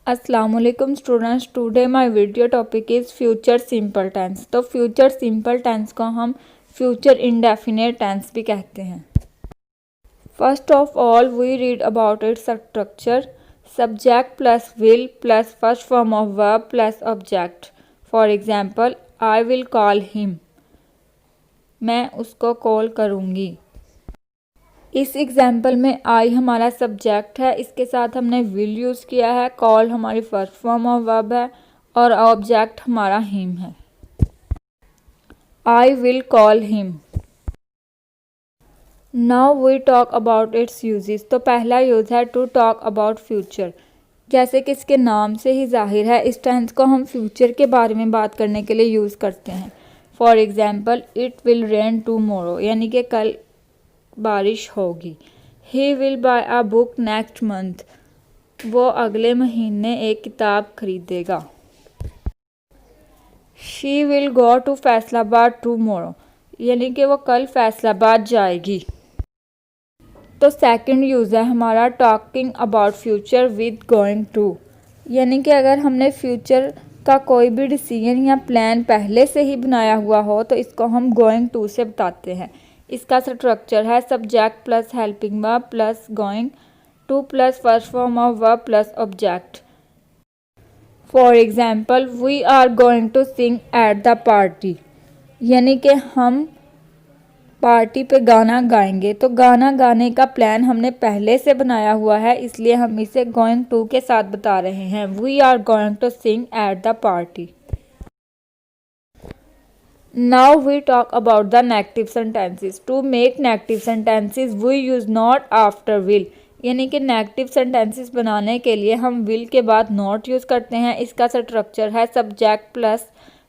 अस्सलाम वालेकुम students, today my video topic is future simple tense. तो फ्यूचर सिंपल टेंस को हम फ्यूचर इंडेफिनिट टेंस भी कहते हैं। First of all we read about its structure. Subject plus will plus first form of verb plus object. For example, I will call him, मैं उसको call करूँगी। इस example में आई हमारा सब्जेक्ट है, इसके साथ हमने विल यूज़ किया है, कॉल हमारी फर्स्ट फॉर्म ऑफ वर्ब है और ऑब्जेक्ट हमारा हिम है। I will call him. Now we talk about its uses. तो पहला यूज़ है टू टॉक अबाउट फ्यूचर। जैसे कि इसके नाम से ही जाहिर है, इस टेंस को हम फ्यूचर के बारे में बात करने के लिए यूज़ करते हैं। For example, it will rain tomorrow, यानी कि कल बारिश होगी। He will buy a book next month, वो अगले महीने एक किताब खरीदेगा। She will go to Faisalabad tomorrow, यानी कि वो कल फैसलाबाद जाएगी। तो सेकंड यूज़ है हमारा talking about future with going to, यानी कि अगर हमने फ्यूचर का कोई भी डिसीजन या प्लान पहले से ही बनाया हुआ हो तो इसको हम गोइंग टू से बताते हैं। इसका स्ट्रक्चर है subject plus helping verb plus going to plus first form of verb plus object. For example, we are going to sing at the party, यानी कि हम पार्टी पे गाना गाएंगे। तो गाना गाने का प्लान हमने पहले से बनाया हुआ है, इसलिए हम इसे गोइंग टू के साथ बता रहे हैं। We are going to sing at the party. Now we talk about the negative sentences. To make negative sentences we use not after will, यानी कि नेगेटिव सेंटेंसेस बनाने के लिए हम will के बाद not यूज़ करते हैं। इसका स्ट्रक्चर है subject plus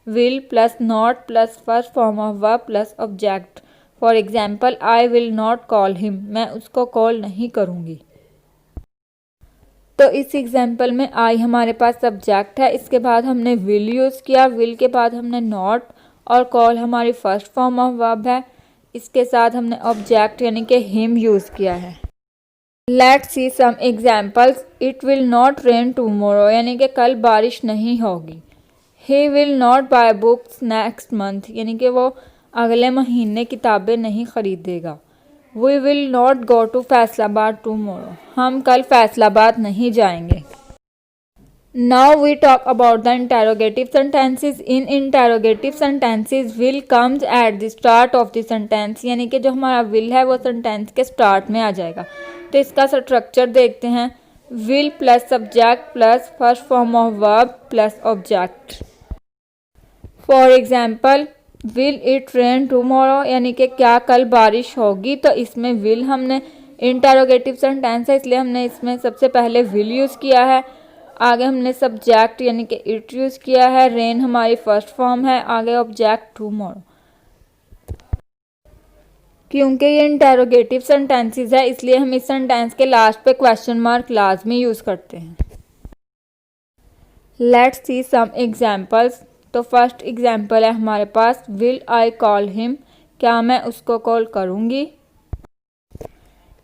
will plus not plus first form of verb plus object. For example, I will not call him, मैं उसको कॉल नहीं करूँगी। तो इस एग्जाम्पल में आई हमारे पास सब्जेक्ट है, इसके बाद हमने will यूज़ किया, will के बाद हमने not और कॉल हमारी फर्स्ट फॉर्म ऑफ वर्ब है, इसके साथ हमने ऑब्जेक्ट यानी कि हिम यूज़ किया है। Let's see some examples. It will not rain tomorrow, यानी कि कल बारिश नहीं होगी। He will not buy books next month, यानी कि वो अगले महीने किताबें नहीं ख़रीदेगा। We will not go to Faisalabad tomorrow, हम कल फैसलाबाद नहीं जाएंगे। Now we talk about the interrogative sentences. In interrogative sentences, will comes at the start of the sentence, यानी कि जो हमारा will है वो सेंटेंस के स्टार्ट में आ जाएगा। तो इसका स्ट्रक्चर देखते हैं। will plus subject plus first form of verb plus object. For example, will it rain tomorrow, यानी कि क्या कल बारिश होगी। तो इसमें will हमने इंटेरोगेटिव सेंटेंस है, इसलिए हमने इसमें सबसे पहले will यूज़ किया है। आगे हमने सब्जेक्ट यानी कि इट यूज़ किया है। रेन हमारी फर्स्ट फॉर्म है, आगे ऑब्जेक्ट टुमारो। क्योंकि ये इंटेरोगेटिव सेंटेंसेस है, इसलिए हम इस सेंटेंस के लास्ट पे क्वेश्चन मार्क लाजमी यूज़ करते हैं। Let's see some examples. तो फर्स्ट एग्जांपल है हमारे पास, विल आई कॉल हिम, क्या मैं उसको कॉल करूँगी।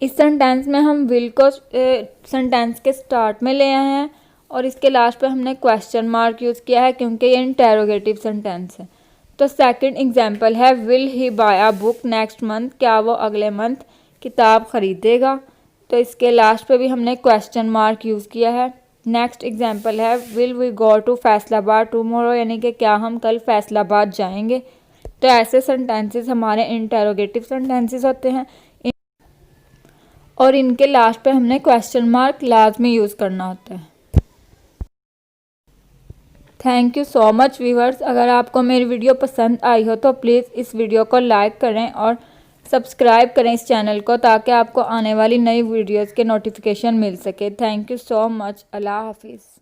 इस सेंटेंस में हम विल को सेंटेंस के स्टार्ट में ले आए हैं और इसके लास्ट पे हमने क्वेश्चन मार्क यूज़ किया है क्योंकि ये इंटेरोगेटिव सेंटेंस है। तो सेकंड एग्जांपल है, will he buy a book next month, क्या वो अगले मंथ किताब ख़रीदेगा। तो इसके लास्ट पे भी हमने क्वेश्चन मार्क यूज़ किया है। नेक्स्ट एग्जांपल है, will we go to Faisalabad tomorrow, यानी कि क्या हम कल फैसलाबाद जाएंगे। तो ऐसे सेंटेंसेस हमारे इंटेरोगेटिव सेंटेंसेस होते हैं और इनके लास्ट पे हमने क्वेश्चन मार्क लाजमी यूज़ करना होता है। Thank you so much viewers. अगर आपको मेरी वीडियो पसंद आई हो तो प्लीज़ इस वीडियो को लाइक करें और सब्सक्राइब करें इस चैनल को, ताकि आपको आने वाली नई वीडियोज़ के नोटिफिकेशन मिल सके। Thank you so much. Allah हाफिज़।